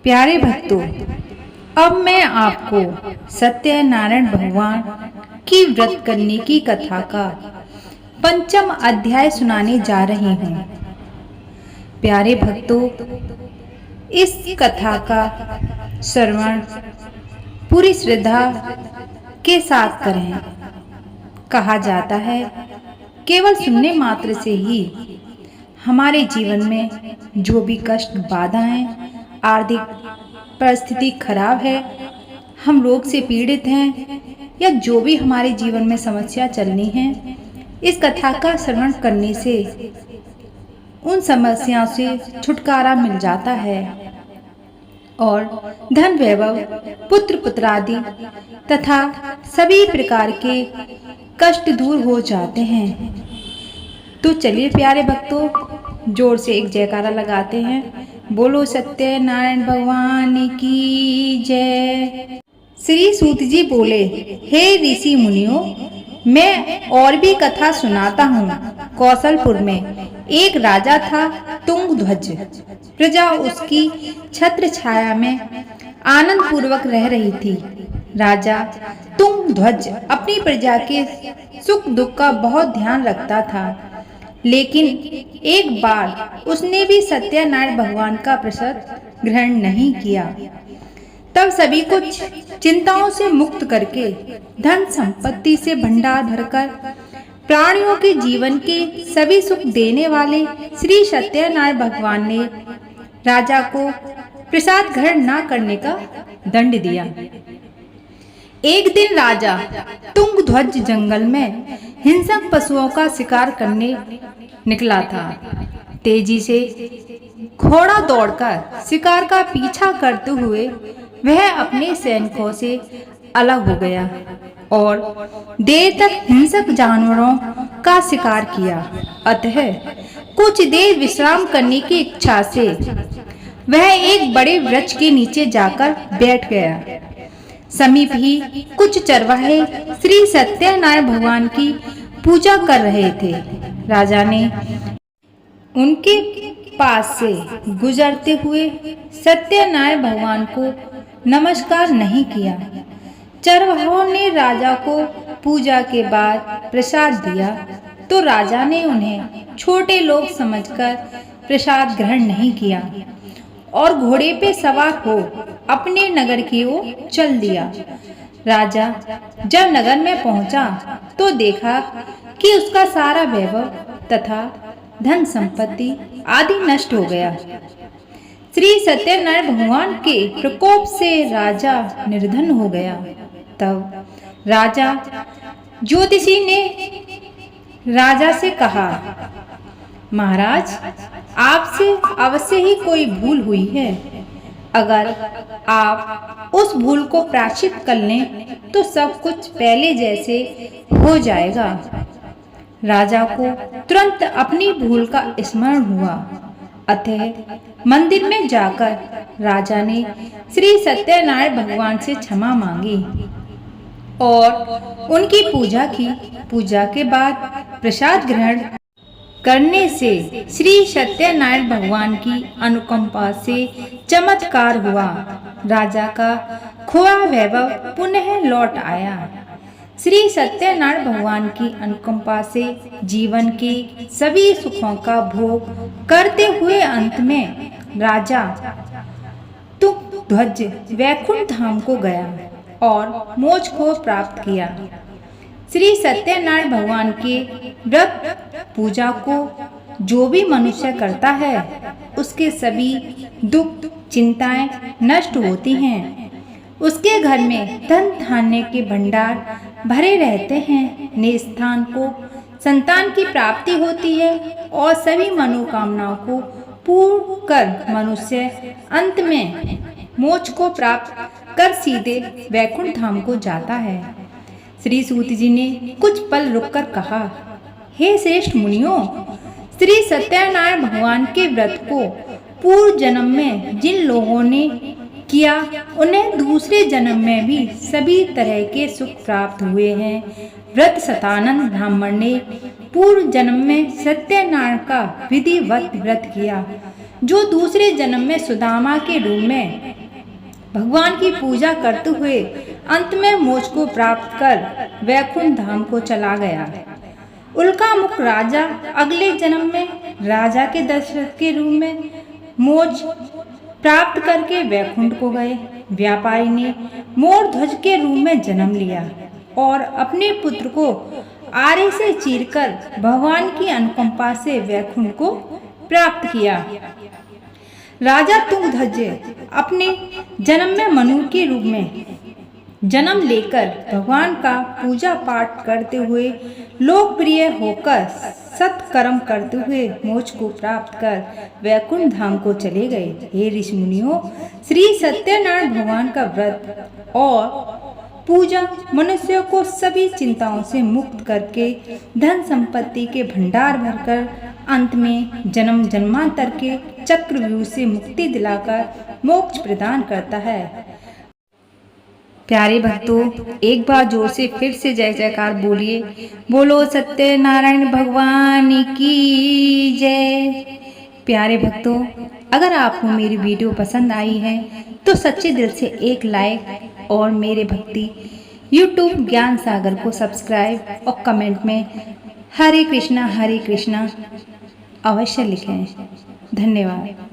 प्यारे भक्तों, अब मैं आपको सत्यनारायण भगवान की व्रत करने की कथा का पंचम अध्याय सुनाने जा रही हूँ। प्यारे भक्तों, इस कथा का श्रवण पूरी श्रद्धा के साथ करें। कहा जाता है, केवल सुनने मात्र से ही हमारे जीवन में जो भी कष्ट, बाधाएं, आर्थिक परिस्थिति खराब है, हम रोग से पीड़ित हैं या जो भी हमारे जीवन में समस्या चलनी है, इस कथा का श्रवण करने से उन समस्याओं से छुटकारा मिल जाता है और धन, वैभव, पुत्र, पुत्रादि तथा सभी प्रकार के कष्ट दूर हो जाते हैं। तो चलिए प्यारे भक्तों, जोर से एक जयकारा लगाते हैं। बोलो सत्यनारायण भगवान की जय। श्री सूत जी बोले, हे ऋषि मुनियों, मैं और भी कथा सुनाता हूँ। कौशलपुर में एक राजा था, तुंगध्वज। प्रजा उसकी छत्र छाया में आनंद पूर्वक रह रही थी। राजा तुंगध्वज अपनी प्रजा के सुख दुख का बहुत ध्यान रखता था, लेकिन एक बार उसने भी सत्यनारायण भगवान का प्रसाद ग्रहण नहीं किया। तब सभी को चिंताओं से मुक्त करके, धन संपत्ति से भंडार भरकर, प्राणियों के जीवन के सभी सुख देने वाले श्री सत्यनारायण भगवान ने राजा को प्रसाद ग्रहण न करने का दंड दिया। एक दिन राजा तुंगध्वज जंगल में हिंसक पशुओं का शिकार करने निकला था। तेजी से घोड़ा दौड़कर शिकार का पीछा करते हुए वह अपने सैनिकों से अलग हो गया और देर तक हिंसक जानवरों का शिकार किया। अतः कुछ देर विश्राम करने की इच्छा से वह एक बड़े वृक्ष के नीचे जाकर बैठ गया। समीप ही कुछ चरवाहे श्री सत्यनारायण भगवान की पूजा कर रहे थे। राजा ने उनके पास से गुजरते हुए सत्यनारायण भगवान को नमस्कार नहीं किया। चरवाहों ने राजा को पूजा के बाद प्रसाद दिया, तो राजा ने उन्हें छोटे लोग समझकर प्रसाद ग्रहण नहीं किया और घोड़े पे सवार हो अपने नगर की ओर चल दिया। राजा जब नगर में पहुंचा तो देखा कि उसका सारा वैभव तथा धन संपत्ति आदि नष्ट हो गया। श्री सत्यनारायण भगवान के प्रकोप से राजा निर्धन हो गया। तब राजा ज्योतिषी ने राजा से कहा, महाराज, आपसे अवश्य ही कोई भूल हुई है। अगर आप उस भूल को प्रायश्चित कर लें तो सब कुछ पहले जैसे हो जाएगा। राजा को तुरंत अपनी भूल का स्मरण हुआ। अतः मंदिर में जाकर राजा ने श्री सत्यनारायण भगवान से क्षमा मांगी और उनकी पूजा की। पूजा के बाद प्रसाद ग्रहण करने से श्री सत्यनारायण भगवान की अनुकंपा से चमत्कार हुआ। राजा का खोया वैभव पुनः लौट आया। श्री सत्यनारायण भगवान की अनुकंपा से जीवन के सभी सुखों का भोग करते हुए अंत में राजा तुंगध्वज वैकुंठ धाम को गया और मोक्ष को प्राप्त किया। श्री सत्यनारायण भगवान के व्रत पूजा को जो भी मनुष्य करता है, उसके सभी दुख, चिंताएं नष्ट होती हैं। उसके घर में धन धान्य के भंडार भरे रहते हैं। निस्थान को संतान की प्राप्ति होती है और सभी मनोकामनाओं को पूर्ण कर मनुष्य अंत में मोक्ष को प्राप्त कर सीधे वैकुंठ धाम को जाता है। श्री सूत जी ने कुछ पल रुककर कहा, हे श्रेष्ठ मुनियों, श्री सत्यनारायण भगवान के व्रत को पूर्व जन्म में जिन लोगों ने किया, उन्हें दूसरे जन्म में भी सभी तरह के सुख प्राप्त हुए हैं। व्रत शतानंद ब्राह्मण ने पूर्व जन्म में सत्यनारायण का विधिवत व्रत किया। जो दूसरे जन्म में सुदामा के रूप में भगवान की पूजा करते हुए अंत में मोक्ष को प्राप्त कर वैकुंठ धाम को चला गया। उल्कामुख राजा अगले जन्म में राजा के दशरथ के रूप में मोक्ष प्राप्त करके वैकुंठ को गए। व्यापारी ने मोर ध्वज के रूप में जन्म लिया और अपने पुत्र को आरे से चीरकर भगवान की अनुकंपा से वैकुंठ को प्राप्त किया। राजा तुंगध्वज अपने जन्म में मनु के रूप में जन्म लेकर भगवान का पूजा पाठ करते हुए लोकप्रिय होकर सत्कर्म करते हुए मोक्ष को प्राप्त कर वैकुंठ धाम को चले गए। हे ऋषि मुनियों, श्री सत्यनारायण भगवान का व्रत और पूजा मनुष्य को सभी चिंताओं से मुक्त करके धन संपत्ति के भंडार भरकर अंत में जन्म जन्मांतर के चक्रव्यूह से मुक्ति दिलाकर मोक्ष प्रदान करता है। प्यारे भक्तों, एक बार जोर से फिर से जय जयकार बोलिए। बोलो सत्यनारायण भगवान की जय। प्यारे भक्तों, अगर आपको मेरी वीडियो पसंद आई है तो सच्चे दिल से एक लाइक और मेरे भक्ति YouTube ज्ञान सागर को सब्सक्राइब और कमेंट में हरे कृष्णा अवश्य लिखें। धन्यवाद।